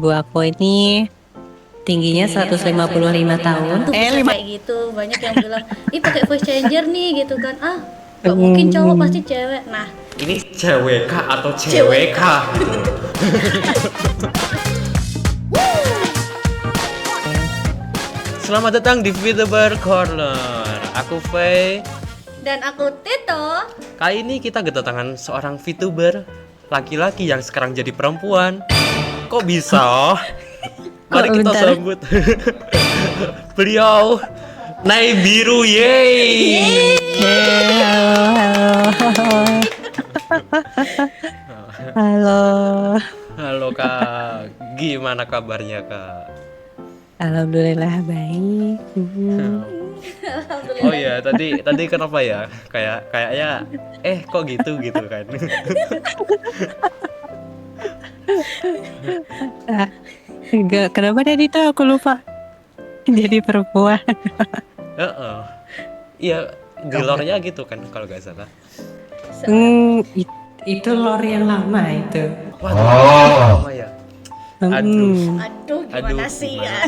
Bu aku ini tingginya 155 tahun. Tuh bisa Lima. kayak gitu, banyak yang bilang ih pakai voice changer nih gitu kan, nggak mungkin cowok pasti cewek. Nah, Ini cewek kah atau cewek cewek kah gitu. Selamat datang di VTuber Corner. Aku Faye. dan aku Tito. Kali ini kita kedatangan seorang VTuber laki-laki yang sekarang jadi perempuan. Kok bisa? Mari Kok kita bentar? sambut beliau Naibiru, yeay. Halo. Halo Kak, gimana kabarnya Kak? Alhamdulillah baik. Oh iya, tadi kenapa ya? Kayaknya kok gitu kan. Enggak, kenapa tadi tuh aku lupa jadi perempuan. Heeh. Iya, di lore-nya gitu kan kalau nggak salah. Itu lore yang lama itu. Waduh, lama ya. Hmm. Aduh gimana sih ya?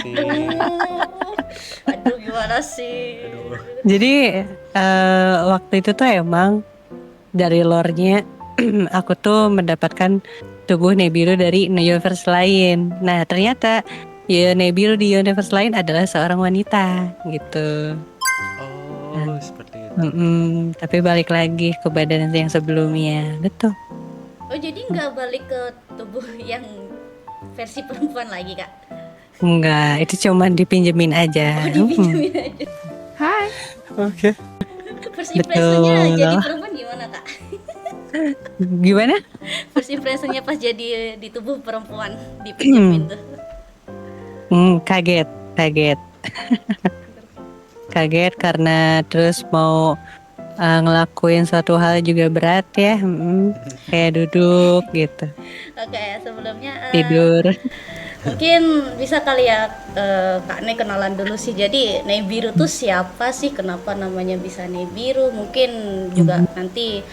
Aduh gimana sih? Aduh. Jadi waktu itu tuh emang dari lore-nya aku tuh mendapatkan tubuh Nibiru dari universe lain. Nah ternyata ya Nibiru di universe lain adalah seorang wanita gitu. Oh, seperti itu. Tapi balik lagi ke badan yang sebelumnya, betul. Oh jadi nggak balik ke tubuh yang versi perempuan lagi kak? Enggak, itu cuman dipinjemin aja. Oh dipinjemin aja. Hai. Oke. First Betul. impressionnya jadi perempuan gimana kak? Gimana? First impressionnya pas jadi di tubuh perempuan dipinjemin tuh. Kaget. Kaget karena terus mau ngelakuin suatu hal juga berat ya. Kayak duduk gitu, Oke, sebelumnya tidur. mungkin bisa kali ya Kak Ne kenalan dulu sih. Jadi Nibiru tuh siapa sih? Kenapa namanya bisa Nibiru? Mungkin juga nanti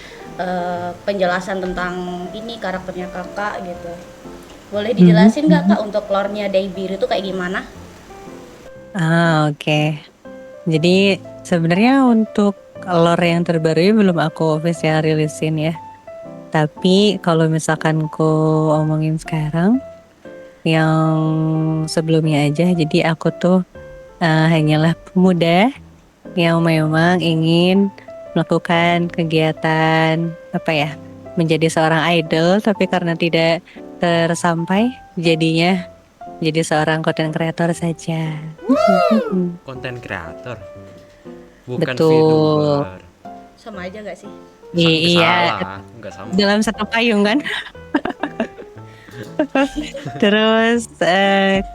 penjelasan tentang ini karakternya kakak gitu. Boleh dijelasin nggak Kak untuk lore-nya Nibiru itu kayak gimana? Oke. Jadi sebenarnya untuk lore yang terbaru belum aku official rilisin ya. Tapi kalau misalkan ku omongin sekarang yang sebelumnya aja, jadi aku tuh hanyalah pemuda yang memang ingin melakukan kegiatan menjadi seorang idol, tapi karena tidak tersampai jadinya jadi seorang content creator saja. Konten kreator. Bukan Betul. VTuber. Sama aja nggak sih? Iya, Salah, nggak sama. dalam satu payung kan. Terus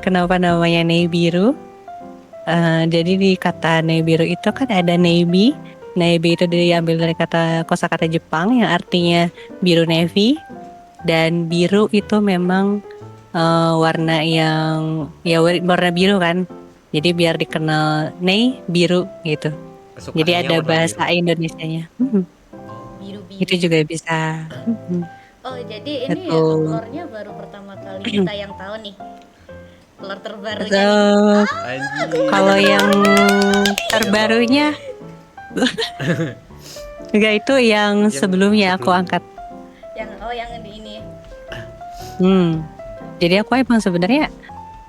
kenapa namanya Nibiru? Jadi di kata Nibiru itu kan ada Neibi. Neibi itu diambil dari kosakata Jepang yang artinya biru navy, dan biru itu memang warna yang warna biru kan. Jadi biar dikenal Nei biru gitu. Kesukaannya Jadi ada warna bahasa biru. Indonesianya. Biru-biru. Itu juga bisa. Oh jadi ini Betul. lore-nya baru pertama kali kita yang tahu nih. Lore terbarunya So, nih. Anjing. kalau yang terbarunya enggak, itu yang sebelumnya aku angkat. Yang di ini. Jadi aku emang sebenarnya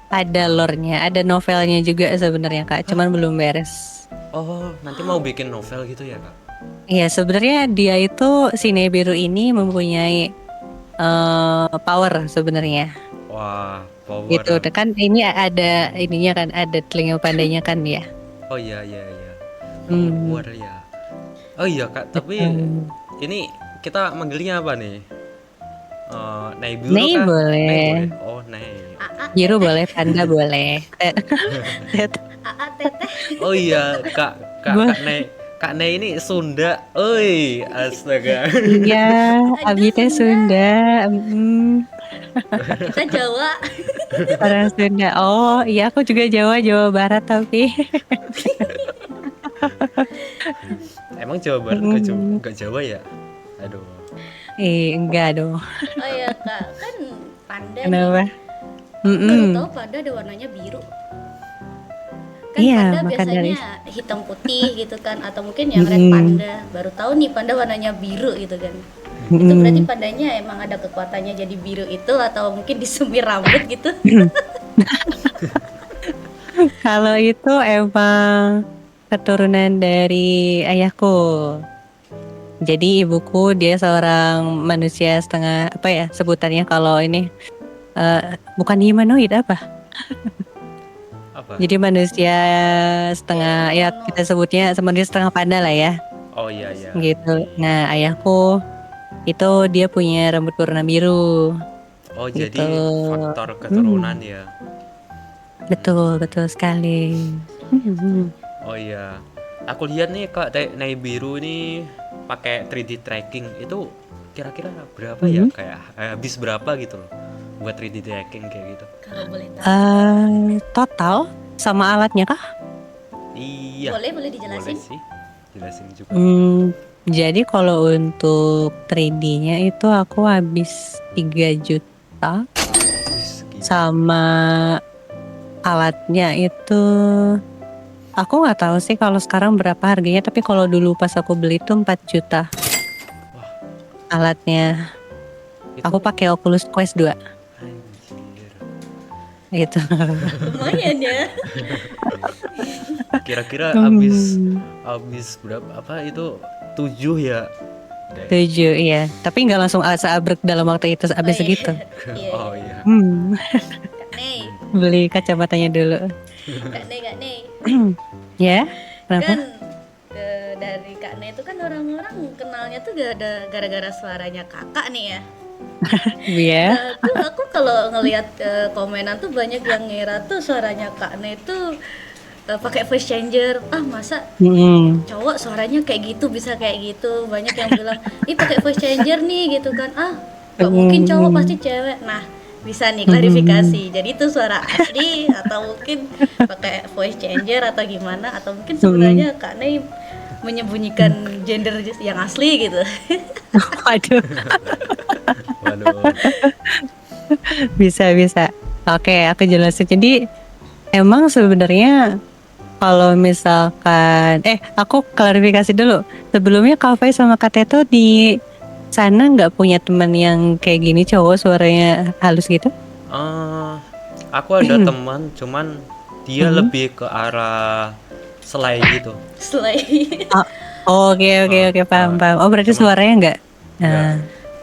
ada lore-nya, ada novelnya juga sebenarnya Kak, cuman belum beres. Oh, nanti mau bikin novel gitu ya Kak? Iya, sebenarnya dia itu si Nibiru ini mempunyai power sebenarnya. Wah, power. Gitu, kan ini ada ininya kan, ada telinga pandainya kan ya. Oh iya. Power ya. Oh iya Kak, tapi ini kita manggilnya apa nih? Naibiru Nei kah? boleh. Nei boleh. Oh, Nei. Biru boleh, panda boleh. Aa teteh. Oh iya, Kak Nei ini Sunda. Oi, astaga. Iya, Abi teh Sunda. Kita Jawa. Orang Sunda. Oh iya, aku juga Jawa Barat tapi. Emang Jawa Barat nggak Jawa ya? Aduh. Enggak dong. Oh iya Kak, kan panda Kenapa? nih. Baru Mm-mm. tahu panda ada warnanya biru. Kan Iya, panda maka dari biasanya hitam putih gitu kan, atau mungkin yang red mm-mm. panda. Baru tahu nih panda warnanya biru gitu kan. Itu berarti Mm-mm. pandanya emang ada kekuatannya jadi biru itu, atau mungkin disemir rambut gitu. Kalau itu emang keturunan dari ayahku. Jadi ibuku dia seorang manusia setengah apa ya sebutannya kalau ini bukan humanoid apa? Apa? Jadi manusia Kayak setengah ya Kunono. kita sebutnya manusia setengah panda lah ya Oh iya ya. gitu. Nah ayahku itu dia punya rambut warna biru Oh gitu. jadi faktor keturunan Hmm, ya. betul betul sekali. Hmm, Oh iya. Aku lihat nih Kak Naibiru ini pakai 3D tracking itu kira-kira berapa ya hmm. kayak habis berapa gitu loh buat 3D tracking kayak gitu. Kalau boleh tahu. Total sama alatnya kah? Iya. Boleh Boleh dijelasin? sih. Jelasin juga. Jadi kalau untuk 3D-nya itu aku habis 3 juta Wis, gila. sama alatnya itu aku nggak tahu sih kalau sekarang berapa harganya tapi kalau dulu pas aku beli itu 4 juta Wah, alatnya. itu Aku pakai Oculus Quest 2 anjir. gitu. Lumayan ya. Kira-kira habis Hmm, habis berapa apa itu 7 ya? Kayak- 7 iya. Tapi nggak langsung seabrek dalam waktu itu Oh habis iya. segitu. Iya, Oh iya. iya. Kak Nei, Beli kacamatanya dulu. Kak Nei. Ya, kenapa? Kan dari Kak Nei itu kan orang-orang kenalnya tuh gak ada gara-gara suaranya kakak nih ya. Iya. Aku kalau ngelihat komenan tuh banyak yang ngira tuh suaranya Kak Nei tuh pakai voice changer. Ah, masa Mm-mm. cowok suaranya kayak gitu, bisa kayak gitu. Banyak yang bilang ih pakai voice changer nih gitu kan. Ah, nggak mungkin cowok, pasti cewek. Nah, bisa nih klarifikasi, jadi itu suara asli atau mungkin pakai voice changer atau gimana, atau mungkin sebenarnya Kak Nei menyembunyikan gender yang asli gitu. Waduh, Waduh. bisa bisa. Oke, aku jelasin. Jadi emang sebenarnya kalau misalkan, aku klarifikasi dulu. Sebelumnya Kak Fai sama Kak Teto di sana nggak punya teman yang kayak gini cowok suaranya halus gitu? Eh, aku ada teman, cuman dia lebih ke arah selai gitu. Selain Oke oke oke paham paham. Oh berarti Cuma suaranya nggak? enggak, Nah,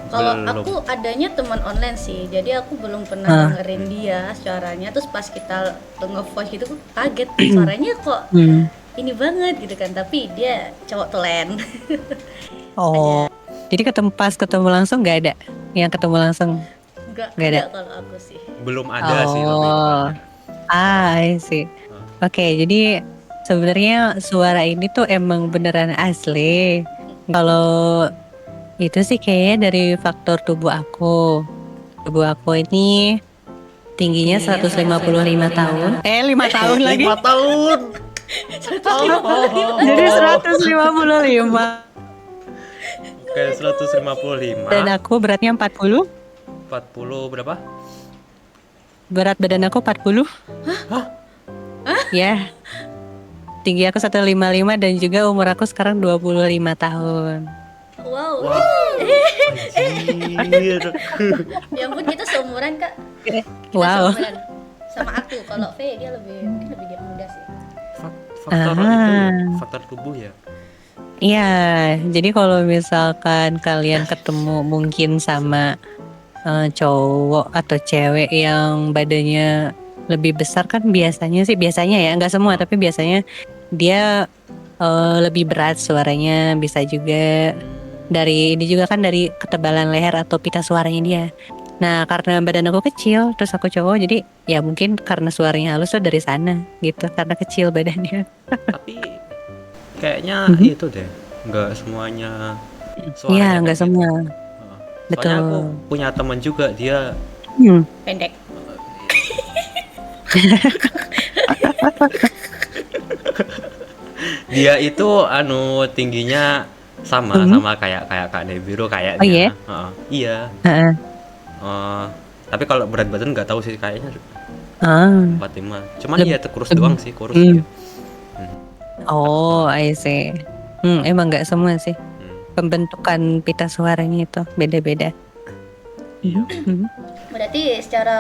kalau belum. aku adanya teman online sih, jadi aku belum pernah dengerin dia suaranya. Terus pas kita nge-voice gitu, aku kaget suaranya kok hmm. ini banget gitu kan, tapi dia cowok tulen. Oh, jadi ketemu langsung nggak ada? Yang ketemu langsung Nggak nggak ada? ada kalau aku sih. Belum ada sih lebih Oh, tepatnya. I see. Oke, jadi sebenarnya suara ini tuh emang beneran asli. Kalau itu sih kayaknya dari faktor tubuh aku. Tubuh aku ini tingginya 155 tahun. 5 tahun lagi. 5 tahun. Jadi 155. Kayak 155. Dan aku beratnya 40. 40 berapa? Berat badan aku 40. Hah? Ya, tinggi aku 155 dan juga umur aku sekarang 25 tahun. Wow. Wah. Anjir. Ya ampun, kita seumuran Kak. Kita Wow. seumuran sama aku. Kalau V dia mungkin lebih dia muda sih. Faktor itu ya, faktor tubuh ya. Iya, jadi kalau misalkan kalian ketemu mungkin sama cowok atau cewek yang badannya lebih besar kan biasanya ya nggak semua tapi biasanya dia lebih berat suaranya, bisa juga dari ini juga kan dari ketebalan leher atau pita suaranya dia. Nah karena badan aku kecil terus aku cowok jadi ya mungkin karena suaranya halus tuh dari sana gitu karena kecil badannya. Tapi kayaknya itu deh, nggak semuanya Iya suaranya nggak kayak gitu. semua. Soalnya aku Betul. punya teman juga dia Pendek. dia itu tingginya sama kayak kayak Kak Nebiru kayaknya. Oh iya? Iya. Heeh. Tapi kalau berat badan nggak tahu sih kayaknya Ah, 45. Cuman leb- ya kurus leb- doang sih, kurus hmm. dia. Hmm. Oh, I see. Emang nggak semua sih. Hmm. Pembentukan pita suaranya itu beda-beda. Iya. Mhm. Berarti secara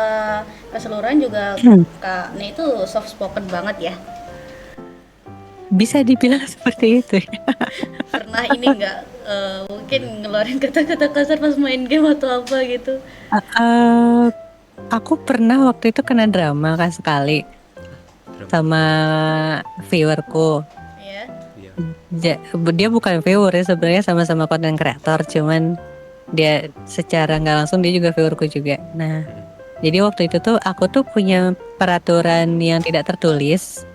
keseluruhan juga Hmm. Kak Ne itu soft spoken banget ya. Bisa dibilang seperti itu. Pernah ini nggak mungkin ngeluarin kata-kata kasar pas main game atau apa gitu? Eh, aku pernah waktu itu kena drama kan sekali Drama. sama viewerku. Ya. Iya. Dia bukan viewer ya sebenarnya, sama-sama konten kreator, cuman dia secara nggak langsung dia juga viewerku juga. Nah, jadi waktu itu tuh aku tuh punya peraturan yang tidak tertulis,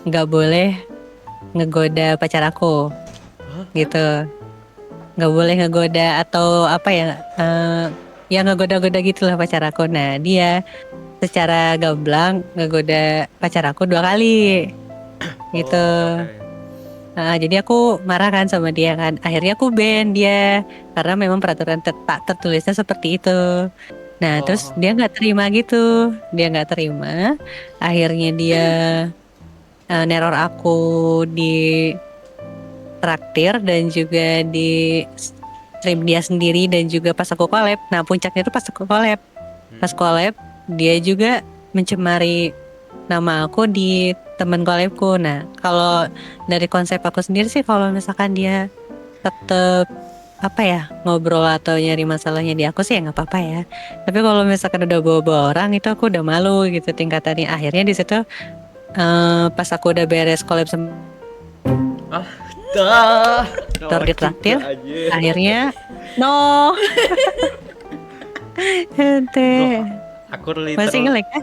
nggak boleh ngegoda pacar aku, Hah? gitu. Nggak boleh ngegoda atau apa ya, ya ngegoda-goda gitulah pacar aku. Nah, dia secara gamblang ngegoda pacar aku 2 kali, gitu. Oh, oke. Jadi aku marah kan sama dia kan. Akhirnya aku ban dia karena memang peraturan tak tertulisnya seperti itu. Nah, terus Oh. dia nggak terima gitu. Dia nggak terima. Akhirnya dia neror aku di traktir dan juga di stream dia sendiri dan juga pas aku collab. Nah, puncaknya itu pas aku collab. Pas collab dia juga mencemari nama aku di teman collabku. Nah, kalau dari konsep aku sendiri sih, kalau misalkan dia tetap apa ya, ngobrol atau nyari masalahnya di aku sih ya nggak apa-apa ya. Tapi kalau misalkan udah bawa-bawa orang itu aku udah malu gitu tingkatannya. Akhirnya di situ pas aku udah beres collab sama Ah, dah. di traktir, Aja. akhirnya no. Ente. Bro, aku Masih literal, ngelag ya?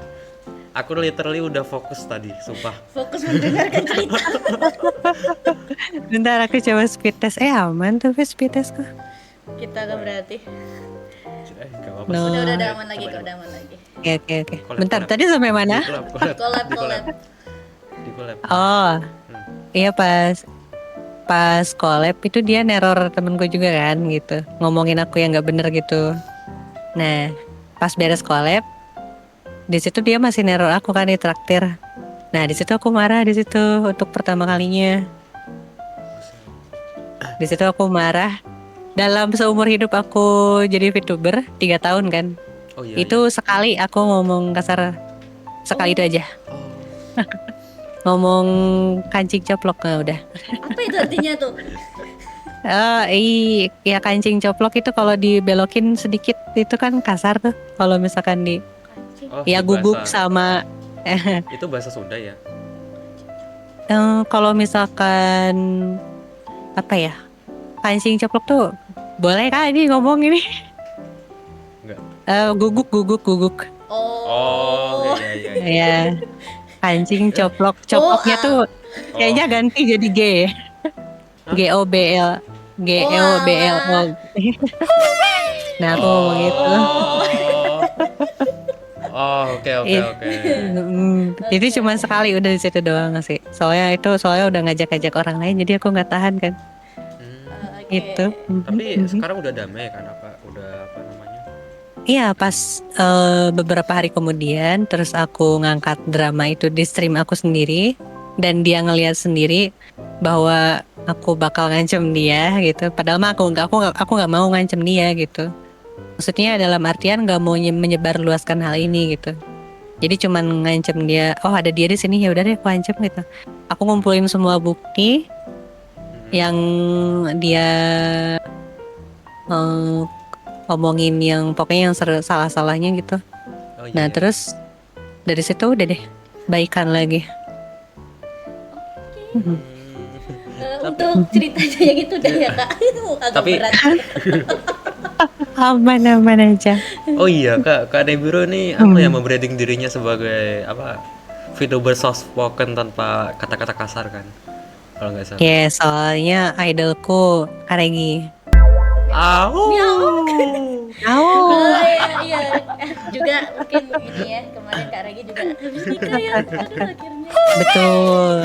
aku literally udah fokus tadi, sumpah. Fokus mendengarkan cerita. Bentar aku coba speed test. Aman tuh speed testku. Kita kan berarti. Gak apa-apa No. sih. Udah aman lagi kok, udah aman lagi. Oke. Collab, Bentar, collab. tadi sampai mana? Di collab, collab, Collab, di collab, collab. di collab. Oh, iya pas collab itu dia neror temenku juga kan gitu, ngomongin aku yang nggak bener gitu. Nah, pas beres collab, di situ dia masih neror aku kan di traktir. Nah, di situ aku marah di situ untuk pertama kalinya. Di situ aku marah. Dalam seumur hidup aku jadi VTuber 3 tahun kan. Oh iya. Itu sekali aku ngomong kasar, sekali itu aja. Oh. Ngomong kancing coplok, nah udah. Apa itu artinya tuh? Ya kancing coplok itu kalau dibelokin sedikit itu kan kasar tuh. Kalau misalkan Kancing. Oh, ya di guguk bahasa- sama Itu bahasa Sunda ya? kalau misalkan apa ya, kancing coplok tuh boleh kan ini ngomong ini? Enggak. Guguk. Oh, iya. Ya, kancing coploknya tuh kayaknya ganti jadi G. GOBL. GOBLO. Nah, aku ngomong gitu. Oh, oke. Itu cuma sekali udah di situ doang sih. Soalnya udah ngajak-ngajak orang lain jadi aku nggak tahan kan. Oke. Itu. Tapi sekarang udah damai kan, udah apa namanya? Iya, pas beberapa hari kemudian terus aku ngangkat drama itu di stream aku sendiri dan dia ngelihat sendiri bahwa aku bakal ngancem dia gitu. Padahal mah aku nggak mau ngancem dia gitu. Maksudnya dalam artian nggak mau menyebarluaskan hal ini gitu. Jadi cuman ngancem dia, oh ada dia di sini, ya udah deh aku ancem gitu. Aku ngumpulin semua bukti yang dia ngomongin yang pokoknya yang salah-salahnya gitu. Oh, iya, Nah iya. terus dari situ udah deh baikan lagi. Untuk ceritanya yang itu udah ya kak, agak Tapi- berat. Aman aja. Oh iya, Kak Nebiro nih apa ya, membranding dirinya sebagai apa? VTuber soft spoken tanpa kata-kata kasar kan? Kalau nggak salah. Ya soalnya idolku Karegi. Au. Oh. Iya. Juga mungkin ini ya, kemarin Kak Regi juga habis nikah ya. Aduh, akhirnya Betul.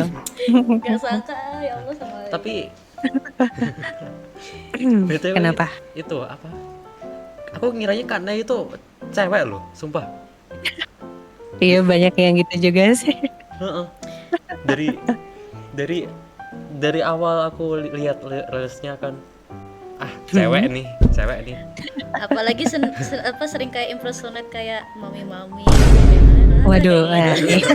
gak sangka ya Allah sama. Tapi BTW, Kenapa? Itu apa? Aku ngiranya karena itu cewek loh, sumpah. Iya banyak yang gitu juga sih. Heeh. Dari dari dari awal aku lihat reelsnya kan, Hmm. cewek nih. Apalagi sering kayak impersonate kayak mami-mami gimana Waduh, kayak gitu.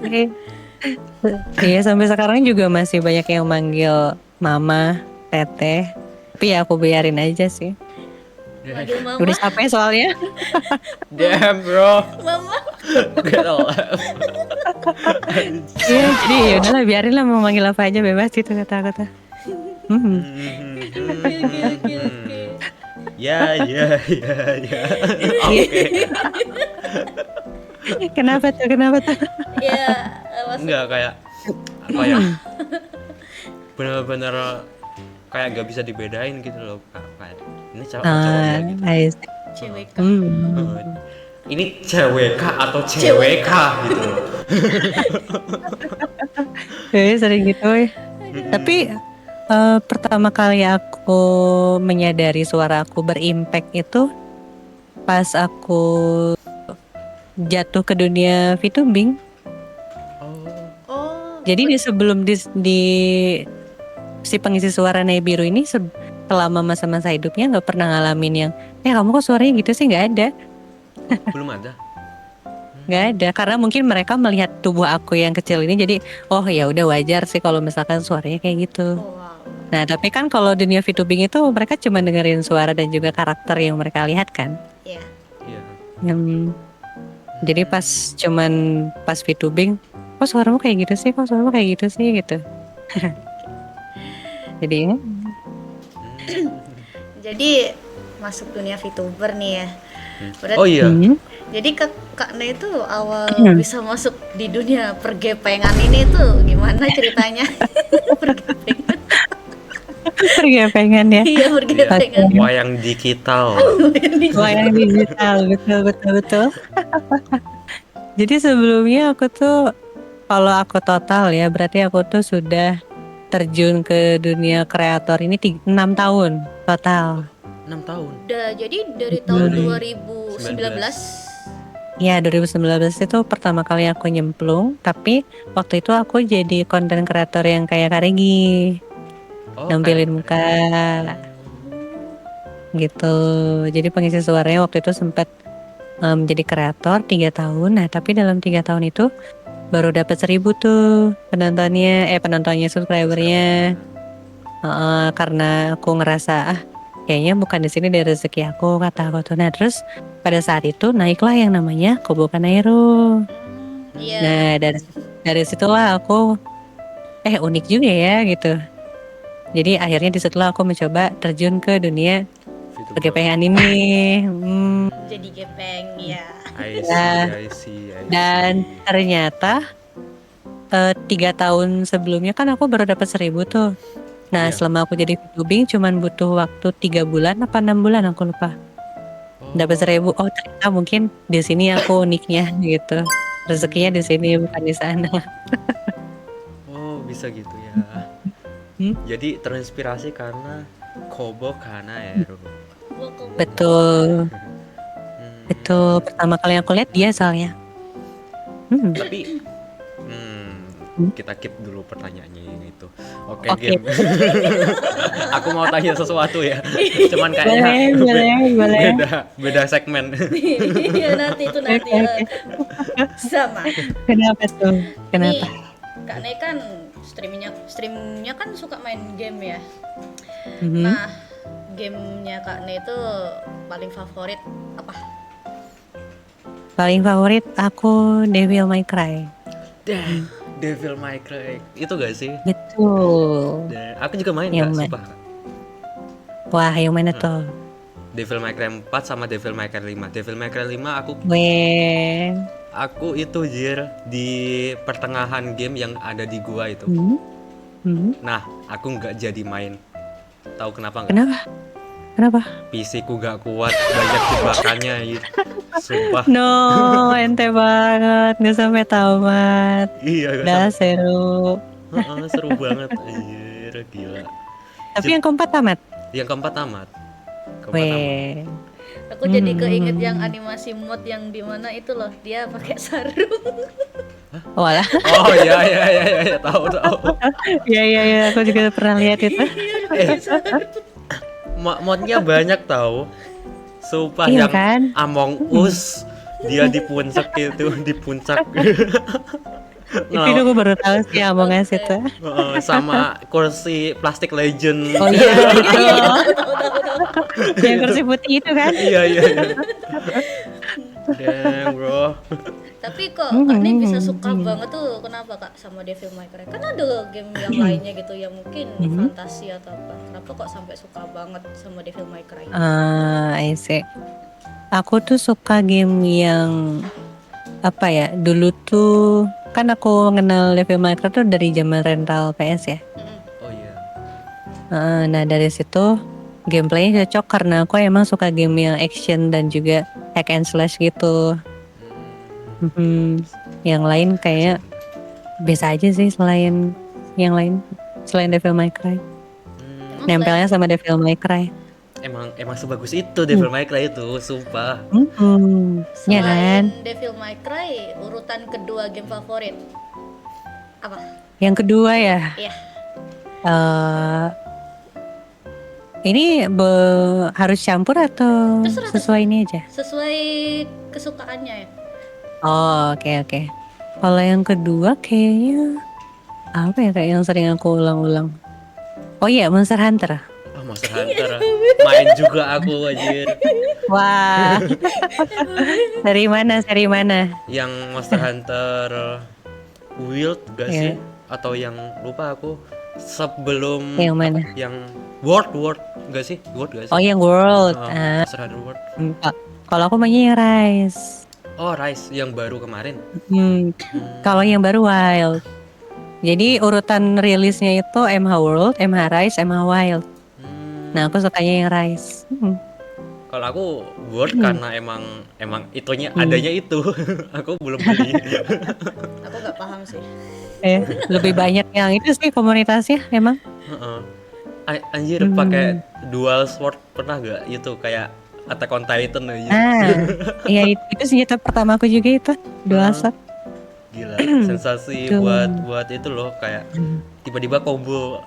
Iya. Iya sampai sekarang juga masih banyak yang manggil mama, teteh. Tapi ya aku biarin aja sih. Manggil Udah mama, capek soalnya. mama, Damn bro, mama. get a laugh. Iya, jadi ya udahlah biarin lah mau manggil apa aja bebas gitu kata-kata. Hmm. Oke, oke, oke, oke. Ya ya ya ya. Iya. Oke. Kenapa tuh? Kenapa tuh? Ya, masuk. Enggak kayak apa ya? Bener-bener kayak gak bisa dibedain gitu loh, Kak. Kayak ini cowok atau cowok ya gitu. I see. Cewek. Heeh. Hmm. Ini cewek kah atau cewek kah gitu loh. Sering gitu ya. Tapi pertama kali aku menyadari suara aku berimpact itu pas aku jatuh ke dunia VTubing. Oh, Oh, Jadi sebelum di si pengisi suara Nebiru ini selama masa-masa hidupnya nggak pernah ngalamin yang kamu kok suaranya gitu sih, nggak ada. belum ada. Nggak ada, karena mungkin mereka melihat tubuh aku yang kecil ini jadi oh ya udah wajar sih kalau misalkan suaranya kayak gitu. oh wow. Nah tapi kan kalau dunia VTubing itu mereka cuma dengerin suara dan juga karakter yang mereka lihat kan. Ya. Iya. Jadi pas VTubing, kok suaramu kayak gitu sih, kok suaramu kayak gitu sih gitu. Jadi Jadi masuk dunia VTuber nih ya. Berarti, Oh iya. jadi Kak Ne itu awal bisa masuk di dunia pergepengan ini tuh gimana ceritanya? Pergepengan. pengen ya. Iya, pergepengan. Wayang digital. Wayang digital, betul betul betul. Jadi sebelumnya aku tuh kalau aku total ya berarti aku tuh sudah terjun ke dunia kreator ini 6 tahun total. 6 tahun. Jadi dari tahun Dari 2019. Ya 2019 itu pertama kali aku nyemplung, tapi waktu itu aku jadi konten kreator yang kayak Kak Regi, Oh, nampilin muka gitu. Jadi pengisi suaranya waktu itu sempat jadi kreator 3 tahun. Nah tapi dalam 3 tahun itu baru dapat 1.000 tuh penontonnya subscribernya. Karena aku ngerasa kayaknya bukan di sini dari rezeki aku, kata aku tuh. Nah terus pada saat itu naiklah yang namanya Kobo Kanero. Iya. Nah dari situlah aku unik juga ya gitu. Jadi akhirnya disitulah aku mencoba terjun ke dunia pergepengan ini. Jadi gepeng ya. I see. Dan ternyata 3 tahun sebelumnya kan aku baru dapat 1.000 tuh. Nah Iya. selama aku jadi VTubing cuman butuh waktu 3 bulan apa 6 bulan aku lupa. Dapat 1.000. Oh ternyata mungkin di sini aku uniknya gitu. Rezekinya di sini bukan di sana. Oh, bisa gitu ya. Jadi terinspirasi karena Kobo Kanero. Betul. Betul. Pertama kali aku lihat dia soalnya. Tapi kita keep dulu pertanyaannya yang itu. Oke. Oke. Game. Aku mau tanya sesuatu ya. Cuman kayaknya boleh. beda segmen. Iya nanti ya. Sama. Kenapa tuh? Kenapa? Nih, Kak Ne kan streamnya kan suka main game ya. Nah, gamenya Kak Ne itu paling favorit apa? Paling favorit aku Devil May Cry. Devil May Cry itu gak sih? Betul. Aku juga main Yang Kak, sumpah. Wah, yang mana tuh? Devil May Cry 4 sama Devil May Cry 5. Devil May Cry 5 aku itu di pertengahan game yang ada di gua itu. Nah, aku nggak jadi main. Tahu kenapa nggak? Kenapa? PC ku gak kuat, banyak jebakannya gitu. Sumpah. No, ente banget, nggak sampai tamat. Iya, Udah seru. seru banget, anjir, gila. Tapi yang keempat tamat. Yang keempat tamat. Weh, Aku jadi keinget yang animasi mod yang dimana itu loh, dia pakai sarung. Walah. Oh iya iya iya iya, tahu tahu. Iya, aku juga pernah lihat itu. Modnya banyak tahu. Sumpah Iya yang kan? Among Us, dia di puncak itu, di puncak. Itu aku baru tahu sih Among Us itu. Sama kursi plastik legend. Oh iya, yang kursi putih itu kan? Iya iya iya. Damn bro. Tapi kok Kak Nih bisa suka banget tuh, kenapa Kak sama Devil May Cry? Kan ada game yang lainnya gitu yang mungkin fantasi atau apa. Kenapa kok sampai suka banget sama Devil May Cry? I see. Aku tuh suka game yang apa ya? Dulu tuh kan aku mengenal Devil May Cry tuh dari zaman rental PS ya. Oh iya. Nah dari situ gameplaynya cocok karena aku emang suka game yang action dan juga hack and slash gitu. Yang lain kayak biasa aja sih selain yang lain, selain Devil May Cry. Nempelnya sama Devil May Cry. Emang sebagus itu Devil May Cry itu, sumpah. Ya kan? Selain Devil May Cry, urutan kedua game favorit apa? Yang kedua ya. Iya. Ini harus campur atau Terserah, sesuai ini aja? Sesuai kesukaannya ya. Oh, oke. Kalau yang kedua kayaknya apa ya, kayak yang sering aku ulang-ulang. Oh iya, Monster Hunter. Oh, Monster Hunter. Main juga aku anjir. Wah. Dari mana? Yang Monster Hunter Wild gak sih? Atau yang lupa aku. Sebelum yang mana? Yang World gak sih? World gak sih? Oh, yang World. Monster Hunter World. Kalau aku mainnya yang Rise. Oh, Rise yang baru kemarin. Kalau yang baru Wild. Jadi urutan rilisnya itu MH World, MH Rise, MH Wild. Nah, aku sukanya yang Rise. Kalau aku World karena emang itunya adanya itu. Aku belum beli. Aku nggak paham sih. Lebih banyak yang itu sih komunitasnya emang. Anjir pakai dual sword pernah gak itu kayak Attack on Titan aja. Iya itu senjata pertama aku juga itu dual sword. Gila, sensasi buat itu loh, kayak tiba-tiba combo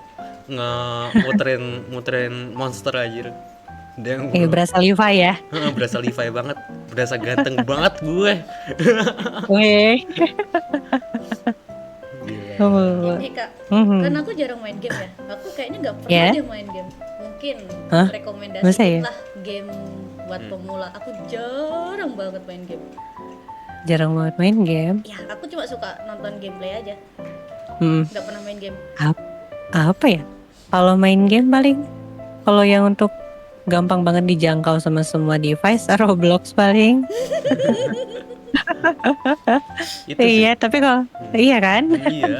muterin monster aja. Berasa Levi ya. Berasa Levi banget, berasa ganteng banget gue. Ini Kak, karena aku jarang main game ya. Aku kayaknya nggak pernah dia main game. Mungkin rekomendasi lah game buat pemula. Aku jarang banget main game. Jarang banget main game? Ya, aku cuma suka nonton gameplay aja. Nggak pernah main game. Apa ya? Kalau main game paling, kalau yang untuk gampang banget dijangkau sama semua device, Roblox paling. Iya, tapi kalau iya kan? Iya.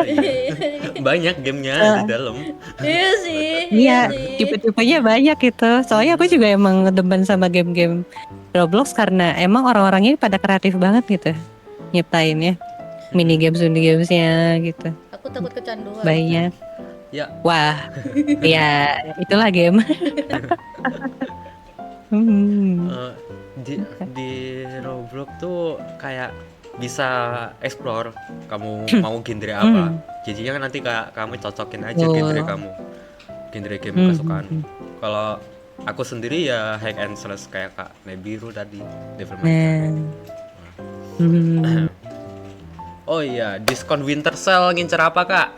Banyak gamenya di dalam. Iya sih. Iya, tipe-tipenya banyak gitu. Soalnya aku juga emang demen sama game-game Roblox karena emang orang-orangnya pada kreatif banget gitu nyiptainnya. Mini gamesnya gitu. Aku takut kecanduan. Banyak. Ya. Wah, ya itulah game. Di Roblox tuh kayak bisa explore kamu mau genre apa. Jadinya kan nanti kamu cocokin aja genre kamu, genre game kesukaan. Kalau aku sendiri ya hack and slash kayak Kak Nebiru tadi, Devil May Cry. Oh iya, diskon Winter Sale ngincer apa Kak?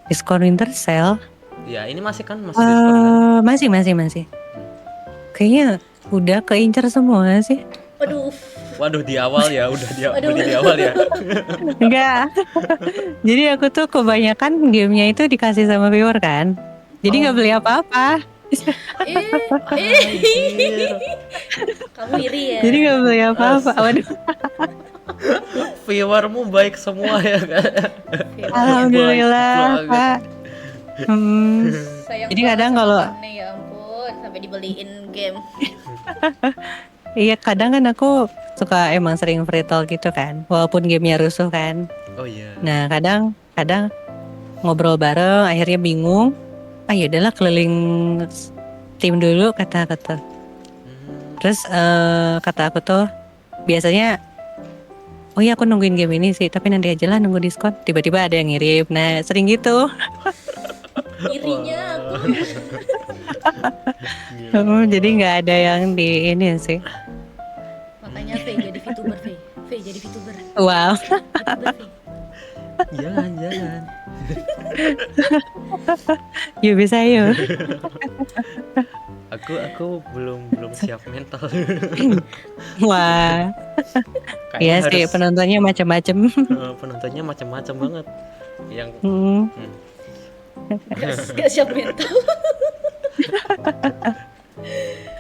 Diskon Winter Sale? Ya ini masih diskon kan? Masih. Kayaknya udah keincer semua sih. Waduh di awal ya, beli di awal ya. Enggak. Jadi aku tuh kebanyakan gamenya itu dikasih sama viewer kan. Jadi nggak beli apa-apa. Kamu iri ya? Jadi nggak beli apa-apa. Waduh. Viewermu baik semua ya kan? Alhamdulillah Pak. Jadi kadang kalau ya ampun sampai dibeliin game. Iya kadang kan aku suka emang sering free talk gitu kan, walaupun gamenya rusuh kan. Oh iya. Nah kadang ngobrol bareng, akhirnya bingung. Ya udahlah keliling tim dulu kata. Terus kata aku tuh biasanya, oh iya aku nungguin game ini sih, tapi nanti aja lah nunggu diskon. Tiba-tiba ada yang ngirim. Nah sering gitu. Irinya aku. Jadi nggak ada yang di ini sih. Makanya V jadi VTuber, V jadi VTuber. Wow. VTuber, V. Jangan. Yuk bisa yuk. Aku belum siap mental. Wah. Iya sih penontonnya macam-macam. Penontonnya macam-macam banget. Yang Gak siap mental.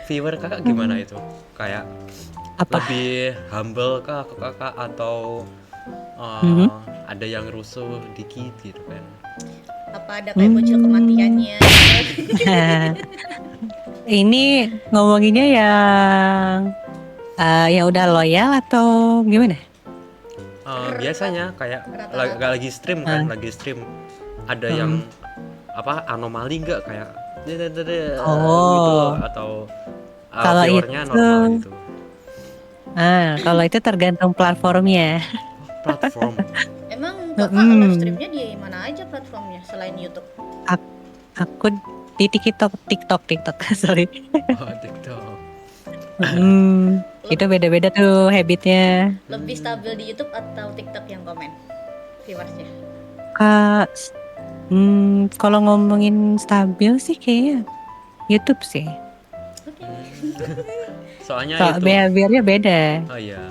viewer kakak gimana itu? Kayak Apa? lebih humble kah ke kakak atau ada yang rusuh dikit gitu kan? Apa ada kayak bocil kematiannya? Ini ngomonginnya yang udah loyal atau gimana? Biasanya kayak Rata-rata. lagi stream kan, lagi stream ada yang apa anomali nggak kayak gitu atau Kalau viewernya itu, normal gitu. kalau itu tergantung platformnya. Platform. Emang kakak live streamnya di mana aja platformnya selain YouTube? Aku di TikTok, sorry. Oh, TikTok. Itu beda-beda tuh habitnya. Lebih stabil di YouTube atau TikTok yang komen viewersnya? Kalau ngomongin stabil sih kayaknya YouTube sih. Soalnya itu. Behaviornya beda. Oh iya.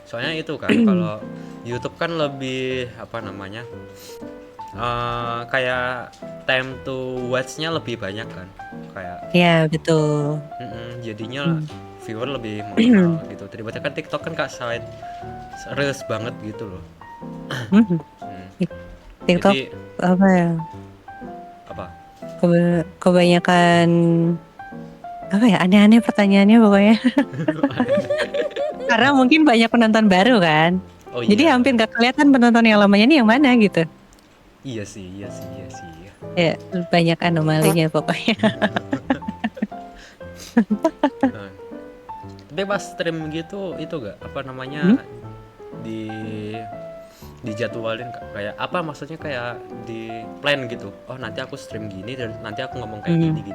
Soalnya itu kan kalau YouTube kan lebih apa namanya? Kayak time to watch-nya lebih banyak kan. Kayak Iya, betul. Jadinya viewer lebih mengenal gitu. Daripada kan TikTok kan kak reels banget gitu loh. TikTok jadi, apa ya? Apa? Kebanyakan apa ya? Aneh-aneh pertanyaannya pokoknya. Karena mungkin banyak penonton baru kan. Oh, jadi iya. hampir gak kelihatan penonton yang lamanya ini yang mana gitu. Iya sih. Ya, banyak anomalinya pokoknya. Tapi pas stream gitu itu gak apa namanya dijadwalin kayak apa maksudnya kayak di plan gitu. Oh nanti aku stream gini dan nanti aku ngomong kayak gini.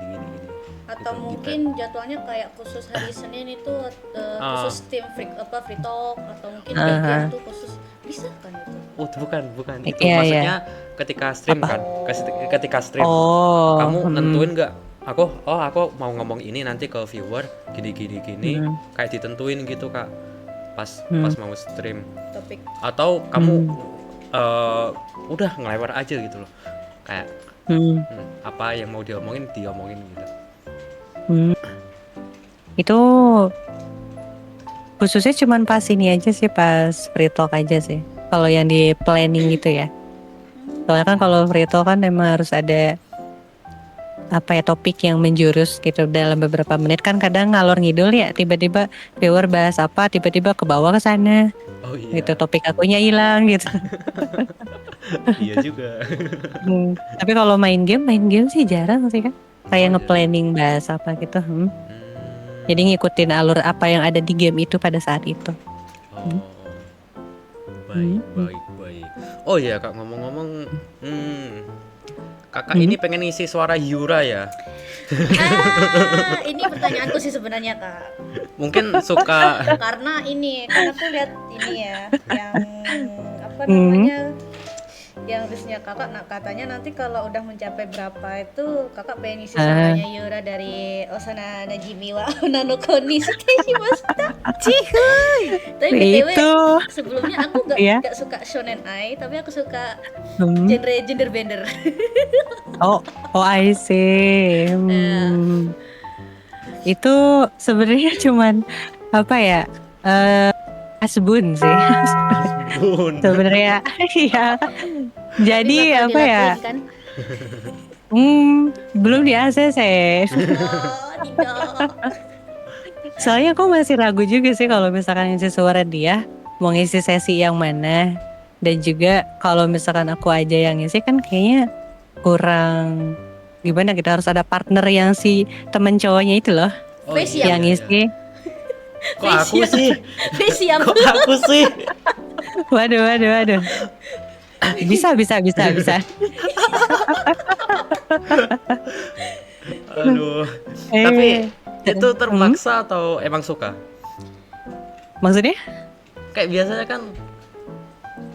Atau gitu, mungkin jadwalnya kayak khusus hari Senin itu khusus tim free talk atau mungkin game tuh khusus bisa kan itu? Oh bukan itu Iya, maksudnya ketika stream kan ketika stream kamu nentuin nggak aku mau ngomong ini nanti ke viewer gini kayak ditentuin gitu kak pas mau stream Topik. atau kamu udah ngelewat aja gitu loh kayak apa yang mau diomongin gitu. Itu khususnya cuman pas ini aja sih, pas free talk aja sih. Kalau yang di planning gitu ya. Soalnya kan kalau free talk kan memang harus ada apa ya topik yang menjurus gitu dalam beberapa menit kan kadang ngalor ngidul ya tiba-tiba viewer bahas apa tiba-tiba ke bawah ke sana. Oh iya. Gitu topik akunya hilang gitu. Iya juga. Tapi kalau main game sih jarang sih kan. Kayak nge-planning bahas apa gitu. Jadi ngikutin alur apa yang ada di game itu pada saat itu. Baik. Oh iya kak ngomong-ngomong, kakak ini pengen ngisi suara Yura ya? Ini pertanyaanku sih sebenarnya kak. Mungkin suka. Karena aku lihat ini ya, yang apa namanya, yang listnya kakak. Nah katanya nanti kalau udah mencapai berapa itu kakak pengen ngisi suaranya Yura dari Osana Najimi wa Nanoko ni Shimashita. Cihuy. Tapi BTW sebelumnya aku gak suka shonen ai, tapi aku suka genre bender. Oh I see. Itu sebenarnya cuman apa ya? Asbun sih. Sebenarnya iya. Jadi apa ya? Kan? Belum di ACC. Tidak. Soalnya aku masih ragu juga sih kalau misalkan ngisi suara dia mau ngisi sesi yang mana. Dan juga kalau misalkan aku aja yang ngisi kan kayaknya kurang gimana, kita harus ada partner yang si temen cowoknya itu loh. Oh Face iya, yang iya. ngisi. Kok aku sih? Face yang Kok aku sih? Waduh. Bisa. Aduh. Tapi Eh, itu hmm, terpaksa atau emang suka? maksudnya? Kayak biasanya kan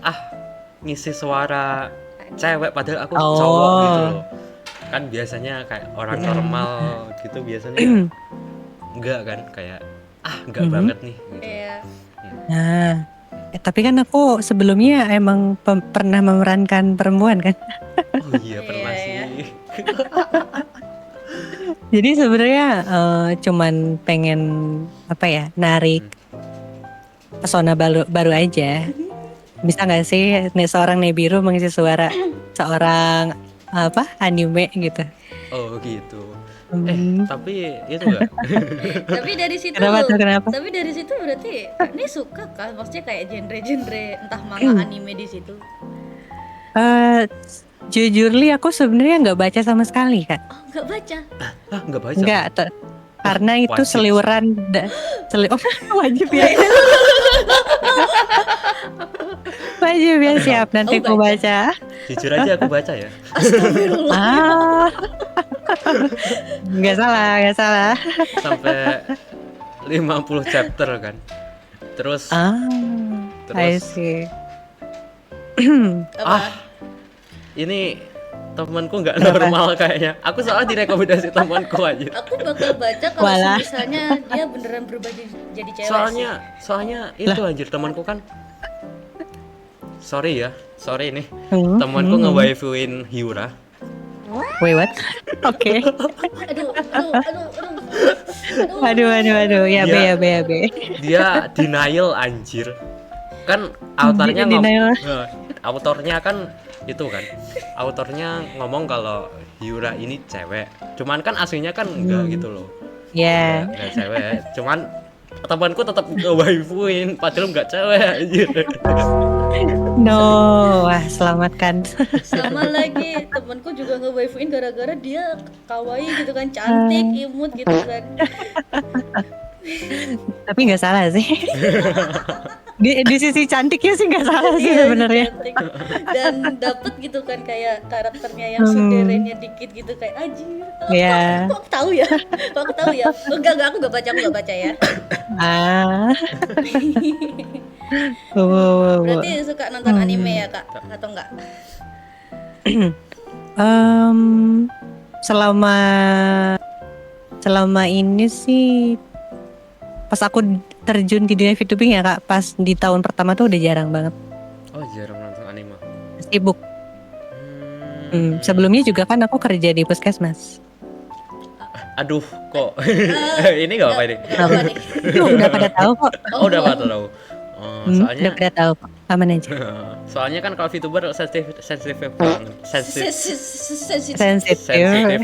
ah ngisi suara cewek padahal aku cowok gitu Oh, loh. Kan biasanya kayak orang ya. normal gitu biasanya enggak kan kayak enggak Mhm. banget nih gitu. Iya. Nah, tapi kan aku sebelumnya emang pernah memerankan perempuan kan. Oh iya pernah Iya. sih. Jadi sebenarnya cuman pengen apa ya, narik pesona baru aja. Bisa nggak sih seorang Nebiru mengisi suara seorang apa anime gitu? Oh gitu. Hmm, Tapi itu enggak. Tapi dari situ kenapa? Tapi dari situ berarti Kak Nih suka kah? Maksudnya kayak genre-genre entah manga anime di situ. Eh, jujur li aku sebenarnya nggak baca sama sekali Kak. Oh, nggak baca. Enggak baca. Nggak, karena itu Wajib. seliweran oh, wajib ya. Wajib ya, siap nanti aku baca. Jujur aja aku baca ya. Ah, nggak salah. Sampai 50 chapter kan. Terus I see. Apa? Ini temanku nggak normal kayaknya. Aku soalnya direkomendasi temanku aja. Aku bakal baca kalau Walah. misalnya dia beneran berubah jadi cewek Soalnya itu anjir temanku kan. Sorry nih. Hmm, Temanku nge-waifuin Hyura. Wait, what? Oke. Aduh. Ya be. Dia denial anjir. Kan autornya Denial. autornya kan itu kan. Autornya ngomong kalau Hyura ini cewek. Cuman kan aslinya kan enggak gitu loh. Ya. Enggak cewek. Cuman temanku tetap nge-waifuin padahal enggak cewek anjir. No, wah selamatkan. sama lagi temanku juga nge-waifuin gara-gara dia kawaii gitu kan, cantik, imut gitu kan. Tapi nggak salah sih. di sisi cantiknya sih nggak salah sih Iya, sebenarnya. cantik. Dan dapet gitu kan kayak karakternya yang sunderenya dikit gitu kayak anjir. Iya. Kok aku tahu ya? Enggak, aku nggak baca ya. Ah. Wow. Berarti suka nonton anime ya, Kak? Atau enggak? Selama ini sih pas aku terjun di dunia VTubing ya Kak, pas di tahun pertama tuh udah jarang banget. Oh, jarang nonton anime. Sibuk. Sebelumnya juga kan aku kerja di puskesmas. Aduh, kok ini enggak apa ini? Apa nih? Udah pada tahu kok. Oh, udah pada tahu. Soalnya Udah pada tahu kok. Aman aja. soalnya kan kalau VTuber sensitif banget. Sensitif.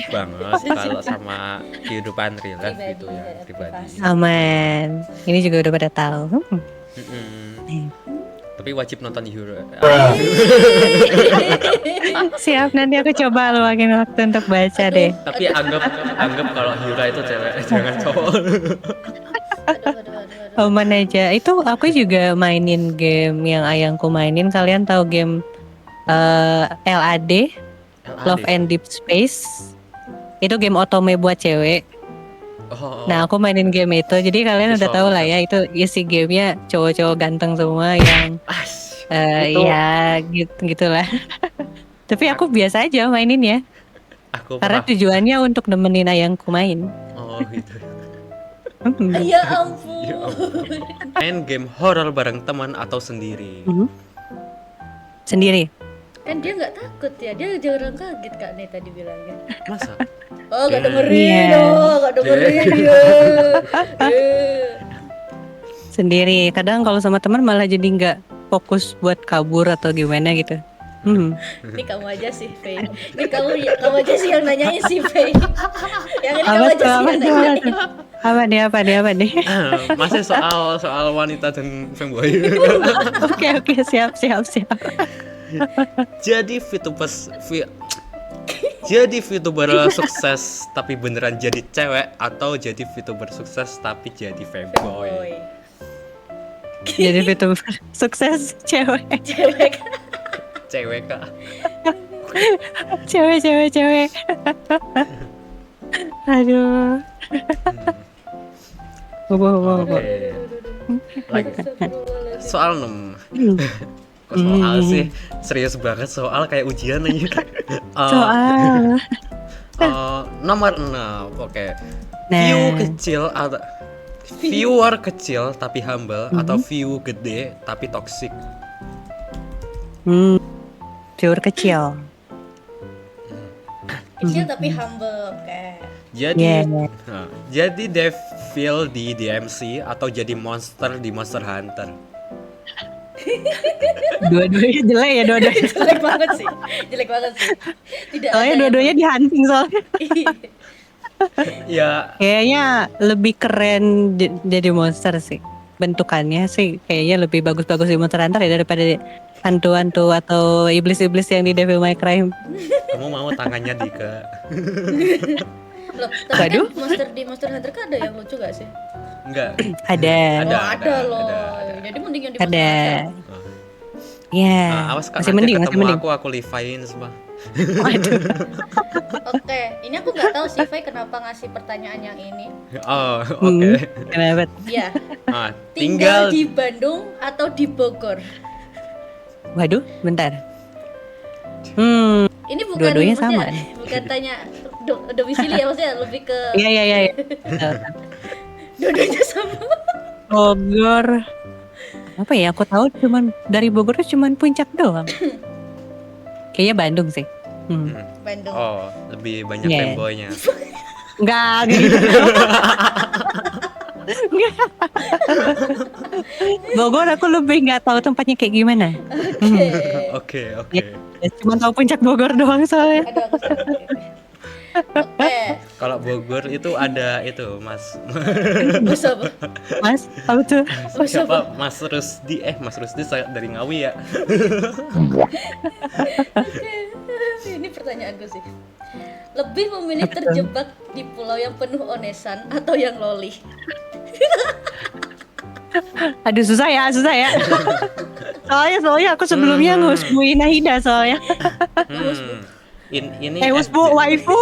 Banget kalau sama kehidupan real life gitu ya, pribadi. Aman. Ini juga udah pada tahu. Tapi wajib nonton Hyura. Siap, nanti aku coba luangin waktu untuk baca deh. Tapi anggap kalau Hyura itu cewek, jangan cowok. Aman aja. Itu aku juga mainin game yang ayangku mainin. Kalian tahu game LAD, Love and Deep Space? Itu game otome buat cewek. Nah, aku mainin game itu. Jadi kalian udah tahu lah ya, itu isi gamenya cowok-cowok ganteng semua yang ya gitulah. Tapi aku biasa aja mainin ya. Karena tujuannya untuk nemenin ayangku main. Oh gitu. Ya ampun. Main game horor bareng teman atau sendiri? Sendiri. Kan dia nggak takut ya, dia jarang kaget Kak Nih tadi bilangnya. Masa? Oh nggak dengerin, nggak dengerin dia. Sendiri. Kadang kalau sama teman malah jadi nggak fokus buat kabur atau gimana gitu. Ini kamu aja sih, Faye. Ini kamu aja sih yang nanyain sih, Faye. Yang ini kamu aja sih yang nanyain. Apa nih? Masih soal wanita dan femboy. Oke, siap. Jadi VTubers Jadi VTuber sukses tapi beneran jadi cewek atau jadi VTuber sukses tapi jadi fanboy? Boy. Jadi VTuber sukses cewek. Cewek. Cewek kak. Cewek. Aduh. Bobo. Oke. Lagi soal 6. Kok soal sih? Serius banget soal kayak ujian aja. Soal. Nomor 6. Oke. Nah. Viewer kecil tapi humble atau view gede tapi toxic? Viewer kecil. Kecil tapi humble. Oke. Jadi devil di DMC atau jadi monster di Monster Hunter? Dua-duanya jelek ya, dua-duanya. Jelek banget sih. Tidak Soalnya ada dua-duanya di hunting soalnya. Ya, Kayaknya lebih keren jadi monster sih. Bentukannya sih kayaknya lebih bagus-bagus di Monster Hunter ya daripada hantu-hantu atau iblis-iblis yang di Devil May Cry. kamu mau tangannya Dika? Loh, tapi Waduh. kan monster di Monster Hunter kan ada yang lucu gak sih? Enggak. Ada. Ada loh. Jadi mending yang di Monster Ada. Hunter. Ya. Awas kan Masih nanti mending, ketemu masih mending. aku Leviin semua. Waduh. Oke, ini aku nggak tahu sih Fai kenapa ngasih pertanyaan yang ini. Oh, oke. Kenapa? Ya, Tinggal tinggal di Bandung atau di Bogor? Waduh, bentar. Ini bukan Dua-duanya maksudnya- sama. bukan tanya domisili ya, maksudnya lebih ke Iya. dua-duanya sama. Bogor. Apa ya? Aku tahu cuman dari Bogor tuh cuman puncak doang. Kayaknya Bandung sih. Bandung. Oh, lebih banyak Yeah. fanboynya. Enggak gitu. Enggak. Bogor aku lebih nggak tahu tempatnya kayak gimana. Oke. Ya, cuma tahu puncak Bogor doang soalnya. Aduh, aku salah. Oke. Kalau Bogor itu ada itu Mas. Mas apa? Mas, apa tuh? Mas apa? Siapa? Mas Rusdi. Mas Rusdi dari Ngawi ya. Ini pertanyaanku sih. Lebih memilih terjebak di pulau yang penuh onesan atau yang loli? Aduh susah ya. soalnya aku sebelumnya ngusbuin Nahida soalnya. Ini Husbu, waifu.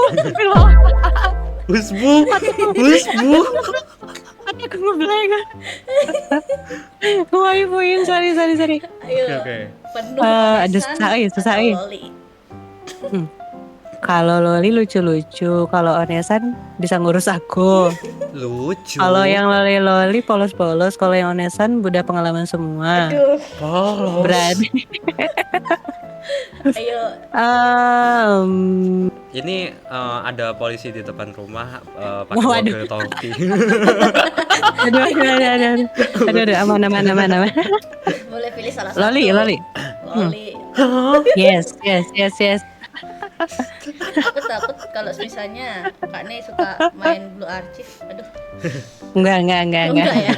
Husbu. Aku ngeblank. Waifuin, sorry. Ayo. Oke. Penuh Aduh, onesan susah, atau ya. loli? Kalau Loli lucu-lucu, kalau Onesan bisa ngurus aku. Lucu. Kalau yang Loli polos-polos, kalau yang Onesan udah pengalaman semua. Aduh. Polos. Berani. Ayo. Ini ada polisi di depan rumah pakai Waduh. mobil tangki. Aduh, aman. Boleh pilih salah satu. Loli. Loli. Yes. Aku takut kalau misalnya Kak Ne suka main Blue Archive. Aduh. Enggak. Enggak ya.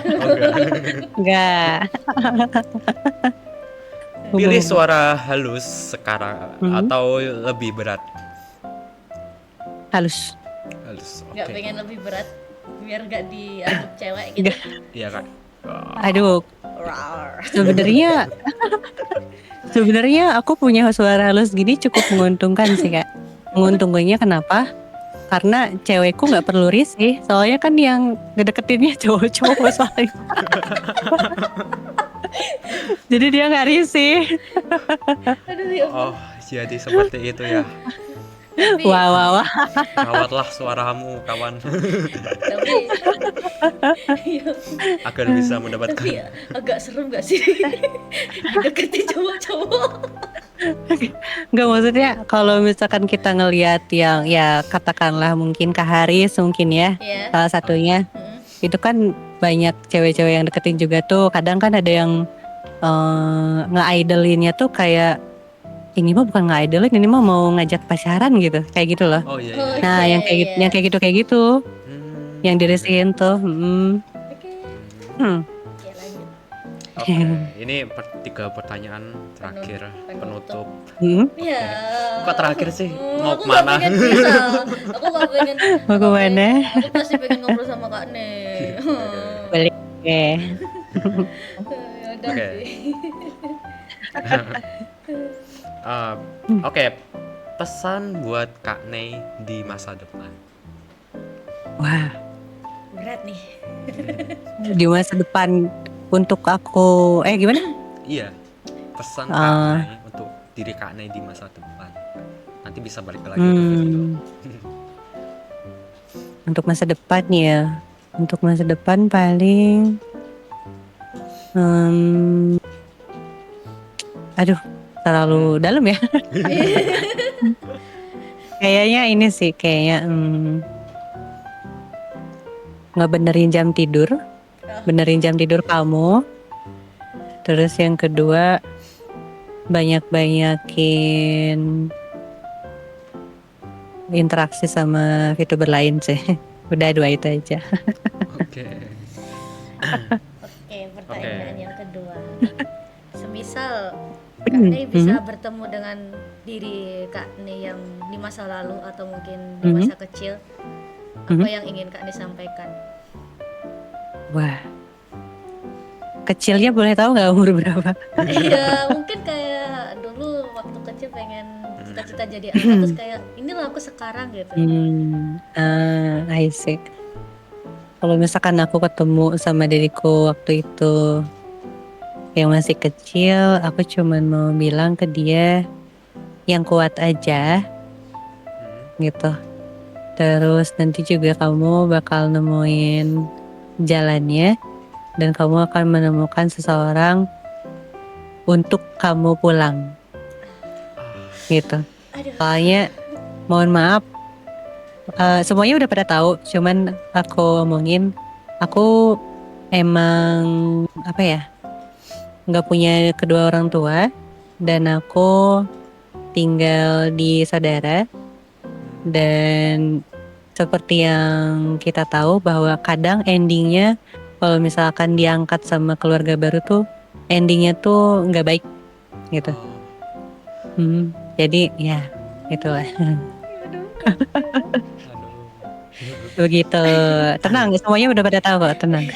Enggak. Pilih suara halus sekarang atau lebih berat? Halus. Enggak Oke. pengen lebih berat biar enggak dianggap cewek gitu. Iya Kak. Aduh, Rar. sebenarnya aku punya suara halus gini cukup menguntungkan sih Kak. Menguntungkannya kenapa? Karena cewekku nggak perlu risih, soalnya kan yang ngedeketinnya cowok-cowok soalnya. Jadi dia nggak risih. Aduh ya. Oh, jadi seperti itu ya. Tapi, Wah. Rawatlah suaramu kawan tapi agar bisa mendapatkan. tapi agak serem gak sih deketin cowok-cowok? Nggak, maksudnya kalau misalkan kita ngelihat yang ya katakanlah mungkin Kak Haris mungkin ya Iya. salah satunya, itu kan banyak cewek-cewek yang deketin juga tuh. Kadang kan ada yang nge-idolinnya tuh kayak ini mah bukan nge-idolin, ini mah mau ngajak pacaran gitu, kayak gitu loh. Oh iya. Oh, iya. Nah, iya, yang kayak gitu, iya. kayak gitu, Hmm. yang dirisihin tuh. Oke. Hmm. Ya lanjut. Oke, ini 3 pertanyaan terakhir penutup. Ya. Kok terakhir sih? Mau Aku gak kemana? pengen pisah. Aku gak pengen. Mau kemana? Aku pasti pengen ngobrol sama Kak Ne. Balik. Oke. Ya udah Oke. sih. Oke, pesan buat Kak Nei di masa depan. Wah, Berat nih. di masa depan untuk aku gimana? Iya, pesan Kak Nei untuk diri Kak Nei di masa depan. Nanti bisa balik lagi ke video. Untuk masa depan ya. Untuk masa depan paling aduh, terlalu dalam ya. Kayaknya ini sih kayaknya ngebenerin jam tidur. Benerin jam tidur kamu. Terus yang kedua banyak-banyakin interaksi sama VTuber lain sih. Udah 2 itu aja. Oke. Oke, pertanyaan yang kedua. Semisal Kak Ne bisa bertemu dengan diri Kak Ne yang di masa lalu atau mungkin di masa kecil, apa yang ingin Kak Ne sampaikan? Wah. Kecilnya boleh tahu nggak umur berapa? Iya, mungkin kayak dulu waktu kecil pengen cita-cita jadi apa, terus kayak inilah aku sekarang gitu. I see. Kalau misalkan aku ketemu sama diriku waktu itu yang masih kecil, aku cuman mau bilang ke dia yang kuat aja gitu. Terus nanti juga kamu bakal nemuin jalannya dan kamu akan menemukan seseorang untuk kamu pulang gitu. Soalnya mohon maaf, semuanya udah pada tahu, cuman aku omongin, aku emang apa ya, nggak punya kedua orang tua dan aku tinggal di saudara. Dan seperti yang kita tahu bahwa kadang endingnya kalau misalkan diangkat sama keluarga baru tuh endingnya tuh nggak baik gitu. Jadi ya itulah. Begitu. Tenang, semuanya udah pada tahu kok, tenang.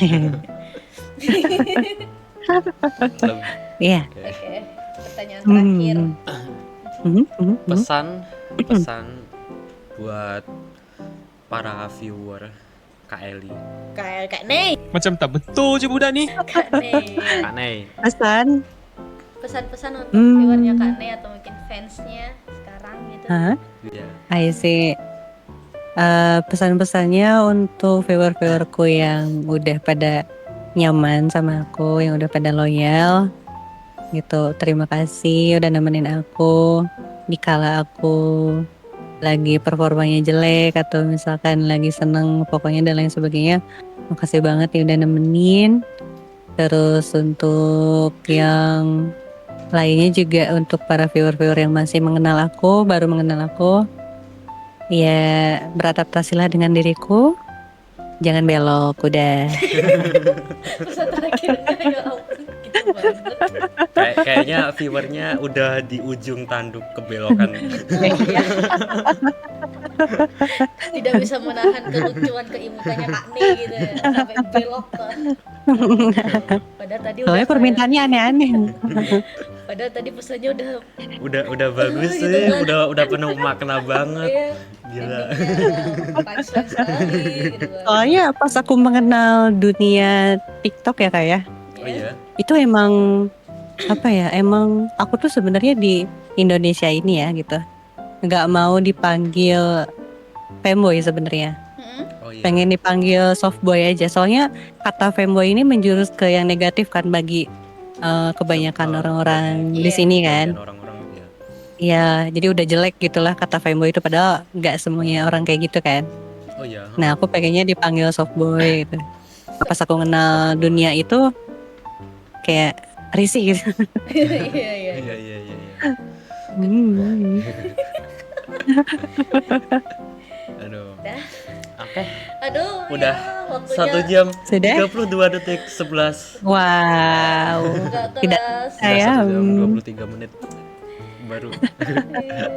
Iya. Oke, pertanyaan terakhir. Pesan buat para viewer Kak Eli. Kak Ne. Macam tak betul je budak ni. Kak Ne. Kak Nei. Pesan-pesan untuk viewernya Kak Ne atau mungkin fansnya sekarang gitu. Iya. I see. Pesan-pesannya untuk viewer-viewerku yang udah pada nyaman sama aku, yang udah pada loyal gitu. Terima kasih udah nemenin aku dikala aku lagi performanya jelek atau misalkan lagi seneng pokoknya dan lain sebagainya. Makasih banget ya udah nemenin. Terus untuk yang lainnya juga untuk para viewer-viewer yang masih mengenal aku, baru mengenal aku, ya beradaptasilah dengan diriku. Jangan belok, udah. Pesan terakhirnya ya ampun, gitu banget. Kayaknya viewernya udah di ujung tanduk kebelokan. Tidak bisa menahan kelucuan keimutannya Kak Ne gitu ya, sampai belok kan. Padahal tadi udah Soalnya permintaannya aneh-aneh. Padahal tadi pesannya udah bagus gitu sih, kan. udah penuh makna banget. Iya, Gila. punchline sekali gitu kan. Soalnya pas aku mengenal dunia TikTok ya kayak, Oh iya. itu emang apa ya? Emang aku tuh sebenarnya di Indonesia ini ya gitu, nggak mau dipanggil femboy sebenarnya. Oh iya. Pengen dipanggil soft boy aja. Soalnya kata femboy ini menjurus ke yang negatif kan bagi kebanyakan orang-orang di sini kan. Orang-orang ya. Ya, jadi udah jelek gitulah kata femboy itu, padahal nggak semuanya orang kayak gitu kan. Oh iya. Nah, aku pengennya dipanggil soft boy gitu. Pas aku kenal dunia itu kayak risih gitu. Iya. Iya. Aduh. Udah. Oke. Aduh, Udah ya, waktunya 1 jam Sudah? 32 detik 11. Wow. Tidak keras. Sudah saya 1 jam 23 menit baru.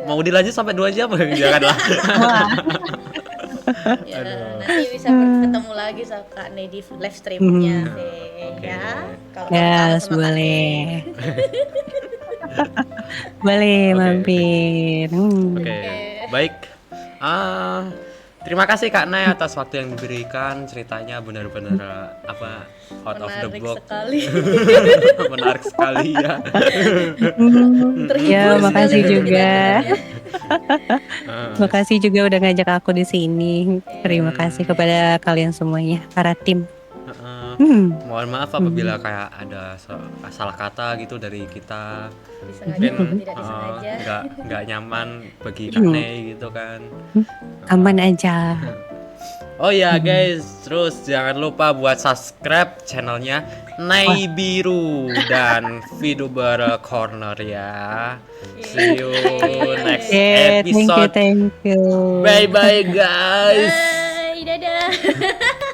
Mau dilanjut sampai 2 jam? Janganlah. Ya, nanti bisa ketemu lagi sama Kak Ne di live streamnya Oke. ya. Kalau Yes, sama Kak Ne. boleh. Boleh Oke. mampir. Oke, baik. Terima kasih Kak Nay atas waktu yang diberikan. Ceritanya benar-benar out of the Menarik box. sekali. Menarik sekali ya. Ya, Terhibur makasih sekali juga. Ah, Makasih juga udah ngajak aku di sini. Terima kasih kepada kalian semuanya, para tim. Mohon maaf apabila kayak ada salah kata gitu dari kita. Disengaja Mungkin maupun tidak disengaja. nggak nyaman bagi Kak Nay gitu kan. Aman aja. Oh ya guys, terus jangan lupa buat subscribe channelnya Nay Biru dan VTuber Corner ya. See you next Yeah, episode. thank you. Bye bye guys. Bye, dadah.